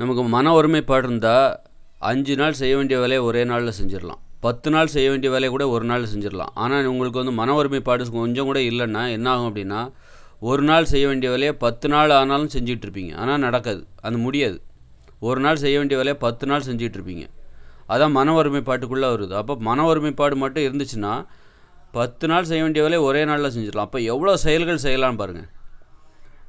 நமக்கு மன ஒருமைப்பாடு இருந்தால் 5 நாள் செய்ய வேண்டிய வேலையை ஒரே நாளில் செஞ்சிடலாம். 10 நாள் செய்ய வேண்டிய வேலையை கூட ஒரு நாளில் செஞ்சிடலாம். ஆனால் உங்களுக்கு வந்து மன ஒருமைப்பாடு கொஞ்சம் கூட இல்லைன்னா என்ன ஆகும் அப்படின்னா, ஒரு நாள் செய்ய வேண்டிய வேலையை 10 நாள் ஆனாலும் செஞ்சிட்ருப்பீங்க. ஆனால் நடக்காது, அது முடியாது. ஒரு நாள் செய்ய வேண்டிய வேலையை 10 நாள் செஞ்சிட்ருப்பீங்க. அதான் மன ஒருமைப்பாட்டுக்குள்ளே வருது. அப்போ மன ஒருமைப்பாடு மட்டும் இருந்துச்சுன்னா 10 நாள் செய்ய வேண்டிய வேலையை ஒரே நாளில் செஞ்சிடலாம். அப்போ எவ்வளோ செயல்கள் செய்யலாம்னு பாருங்கள்.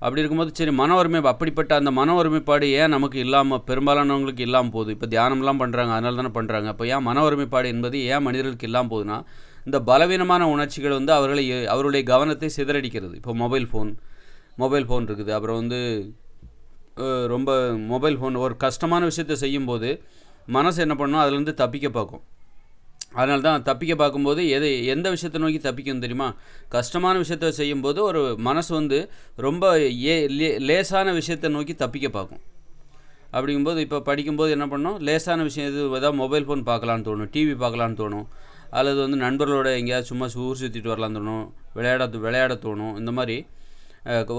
அப்படி இருக்கும்போது சரி, மன ஒருமைப்பாடு அப்படிப்பட்ட அந்த மன ஒருமைப்பாடு ஏன் நமக்கு இல்லாமல், பெரும்பாலானவங்களுக்கு இல்லாமல் போகுது? இப்போ தியானம்லாம் பண்ணுறாங்க, அதனால தானே பண்ணுறாங்க. அப்போ ஏன் மன ஒருமைப்பாடு என்பது ஏன் மனிதர்களுக்கு இல்லாமல் போகுதுன்னா, இந்த பலவீனமான உணர்ச்சிகள் வந்து அவருடைய கவனத்தை சிதறடிக்கிறது. இப்போ மொபைல் ஃபோன் இருக்குது. அப்புறம் வந்து ரொம்ப மொபைல் ஃபோன் ஒரு கஷ்டமான விஷயத்தை செய்யும்போது மனசு என்ன பண்ணணும், அதுலேருந்து தப்பிக்க பார்க்கும். அதனால தான் தப்பிக்க பார்க்கும்போது எந்த விஷயத்தை நோக்கி தப்பிக்கும் தெரியுமா? கஷ்டமான விஷயத்தை செய்யும்போது ஒரு மனசு வந்து ரொம்ப லேசான விஷயத்தை நோக்கி தப்பிக்க பார்க்கும். அப்படிங்கும்போது இப்போ படிக்கும்போது என்ன பண்ணோம், லேசான விஷயம் ஏதாவது மொபைல் ஃபோன் பார்க்கலான்னு தோணும், டிவி பார்க்கலான்னு தோணும், அல்லது வந்து நண்பர்களோட எங்கேயாவது சும்மா ஊர் சுற்றிட்டு வரலான்னு தோணும், விளையாட தோணும். இந்த மாதிரி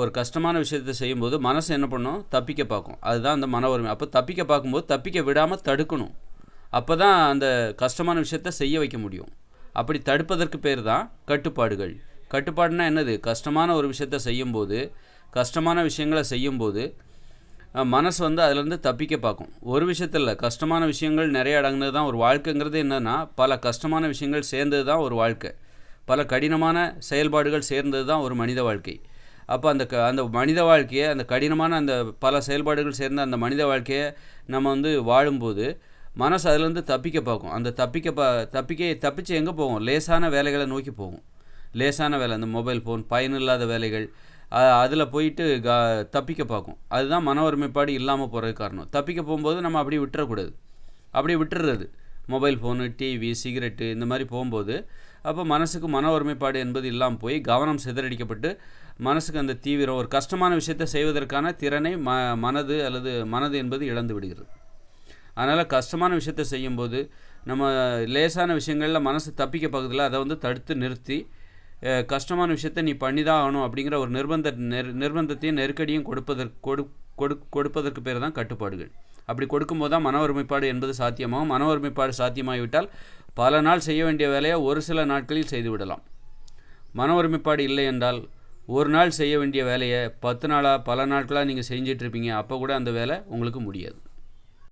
ஒரு கஷ்டமான விஷயத்தை செய்யும்போது மனசு என்ன பண்ணும், தப்பிக்க பார்க்கும். அதுதான் அந்த மன ஒருமை. அப்போ தப்பிக்க பார்க்கும்போது தப்பிக்க விடாமல் தடுக்கணும். அப்போ தான் அந்த கஷ்டமான விஷயத்தை செய்ய வைக்க முடியும். அப்படி தடுப்பதற்கு பேர் தான் கட்டுப்பாடுகள். கட்டுப்பாடுனா என்னது? கஷ்டமான ஒரு விஷயத்தை செய்யும்போது, கஷ்டமான விஷயங்களை செய்யும்போது மனசு வந்து அதிலேருந்து தப்பிக்க பார்க்கும். ஒரு விஷயத்தில் கஷ்டமான விஷயங்கள் நிறைய அடங்குனது தான் ஒரு வாழ்க்கைங்கிறது. என்னென்னா, பல கஷ்டமான விஷயங்கள் சேர்ந்தது தான் ஒரு வாழ்க்கை. பல கடினமான செயல்பாடுகள் சேர்ந்தது தான் ஒரு மனித வாழ்க்கை. அப்போ அந்த மனித வாழ்க்கையை, அந்த கடினமான அந்த பல செயல்பாடுகள் சேர்ந்த அந்த மனித வாழ்க்கையை நம்ம வந்து வாழும்போது மனசு அதுலேருந்து தப்பிக்க பார்க்கும். அந்த தப்பிச்சு எங்கே போகும்? லேசான வேலைகளை நோக்கி போகும். லேசான வேலை, அந்த மொபைல் ஃபோன், பயனில்லாத வேலைகள், அதில் போயிட்டு தப்பிக்க பார்க்கும். அதுதான் மன ஒருமைப்பாடு இல்லாமல் போகிறதுக்கு காரணம். தப்பிக்க போகும்போது நம்ம அப்படி விட்டுறக்கூடாது. அப்படி விட்டுறது மொபைல் ஃபோனு, டிவி, சிகரெட்டு இந்த மாதிரி போகும்போது அப்போ மனசுக்கு மன ஒருமைப்பாடு என்பது இல்லாமல் போய் கவனம் சிதறடிக்கப்பட்டு மனசுக்கு அந்த தீவிரம், ஒரு கஷ்டமான விஷயத்தை செய்வதற்கான திறனை மனது என்பது இழந்து விடுகிறது. அதனால் கஷ்டமான விஷயத்தை செய்யும்போது நம்ம லேசான விஷயங்களில் மனசு தப்பிக்க பகுதியில் அதை வந்து தடுத்து நிறுத்தி, கஷ்டமான விஷயத்தை நீ பண்ணி தான் ஆகணும் அப்படிங்கிற ஒரு நிர்பந்தத்தையும் நெருக்கடியும் கொடுப்பதற்கு பேர் தான் கட்டுப்பாடுகள். அப்படி கொடுக்கும்போது தான் மன ஒருமைப்பாடு என்பது சாத்தியமாகும். மன ஒருமைப்பாடு சாத்தியமாகிவிட்டால் பல நாள் செய்ய வேண்டிய வேலையை ஒரு சில நாட்களில் செய்துவிடலாம். மன ஒருமைப்பாடு இல்லை என்றால் ஒரு நாள் செய்ய வேண்டிய வேலையை 10 நாளாக பல நாட்களாக நீங்கள் செஞ்சிட்ருப்பீங்க. அப்போ கூட அந்த வேலை உங்களுக்கு முடியாது.